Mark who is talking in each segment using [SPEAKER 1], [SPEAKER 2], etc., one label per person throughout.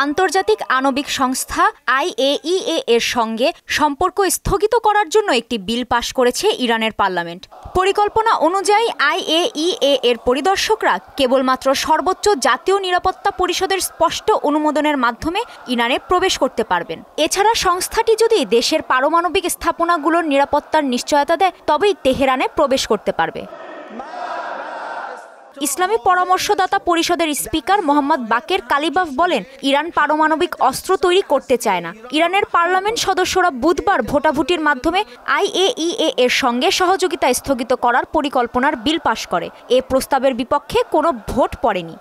[SPEAKER 1] আন্তর্জাতিক আণবিক সংস্থা IAEA এর সঙ্গে সম্পর্ক স্থগিত করার জন্য একটি বিল পাশ করেছে ইরানের পার্লামেন্ট। পরিকল্পনা অনুযায়ী IAEA এর পরিদর্শকরা কেবলমাত্র সর্বোচ্চ জাতীয় নিরাপত্তা পরিষদের স্পষ্ট অনুমোদনের মাধ্যমে ইরানে প্রবেশ করতে পারবেন। এছাড়া সংস্থাটি যদি দেশের পারমাণবিক স্থাপনাগুলোর নিরাপত্তার নিশ্চয়তা দেয় তবেই তেহরানে প্রবেশ করতে পারবে। ইসলামী পরামর্শদাতা পরিষদের স্পিকার মোহাম্মদ বাকের কালিবাফ বলেন, ইরান পারমাণবিক অস্ত্র তৈরি করতে চায় না। ইরানের পার্লামেন্ট সদস্যরা বুধবার ভোটাভুটির মাধ্যমে IAEA এর সঙ্গে সহযোগিতা স্থগিত করার পরিকল্পনার বিল পাশ করে। এ প্রস্তাবের বিপক্ষে কোনো ভোট পড়েনি।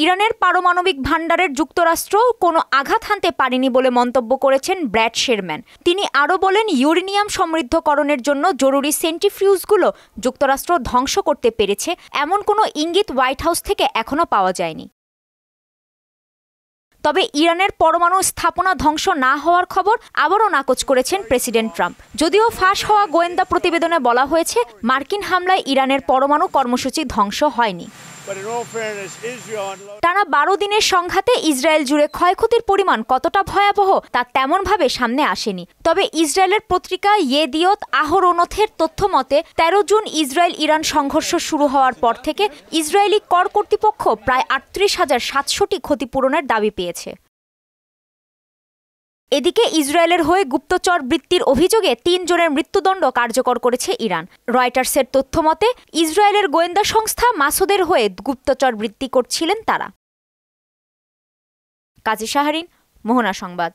[SPEAKER 1] ইরানের পারমাণবিক ভান্ডারের যুক্তরাষ্ট্র কোনো আঘাত হানতে পারেনি বলে মন্তব্য করেছেন ব্র্যাড শেরম্যান। তিনি আরও বলেন, ইউরেনিয়াম সমৃদ্ধকরণের জন্য জরুরি সেন্ট্রিফিউজগুলো যুক্তরাষ্ট্র ধ্বংস করতে পেরেছে এমন কোনো ইঙ্গিত হোয়াইট হাউস থেকে এখনও পাওয়া যায়নি। তবে ইরানের পরমাণু স্থাপনা ধ্বংস না হওয়ার খবর আবারও নাকচ করেছেন প্রেসিডেন্ট ট্রাম্প। যদিও ফাঁস হওয়া গোয়েন্দা প্রতিবেদনে বলা হয়েছে, মার্কিন হামলায় ইরানের পরমাণু কর্মসূচি ধ্বংস হয়নি। টানা 12 দিনের সংঘাতে ইসরায়েল জুড়ে ক্ষয়ক্ষতির পরিমাণ কতটা ভয়াবহ তা তেমনভাবে সামনে আসেনি। তবে ইসরায়েলের পত্রিকা ইয়েদিওত আহরোনথের তথ্য মতে 13 জুন ইসরায়েল ইরান সংঘর্ষ শুরু হওয়ার পর থেকে ইসরায়েলি কর কর্তৃপক্ষ প্রায় 38,700টি ক্ষতিপূরণের দাবি পেয়েছে। এদিকে ইসরায়েলের হয়ে গুপ্তচর বৃত্তির অভিযোগে 3 জনের মৃত্যুদণ্ড কার্যকর করেছে ইরান। রয়টার্সের তথ্য মতে ইসরায়েলের গোয়েন্দা সংস্থা মাসুদের হয়ে গুপ্তচর বৃত্তি করছিলেন তারা। কাজী শাহরিন, মোহনা সংবাদ।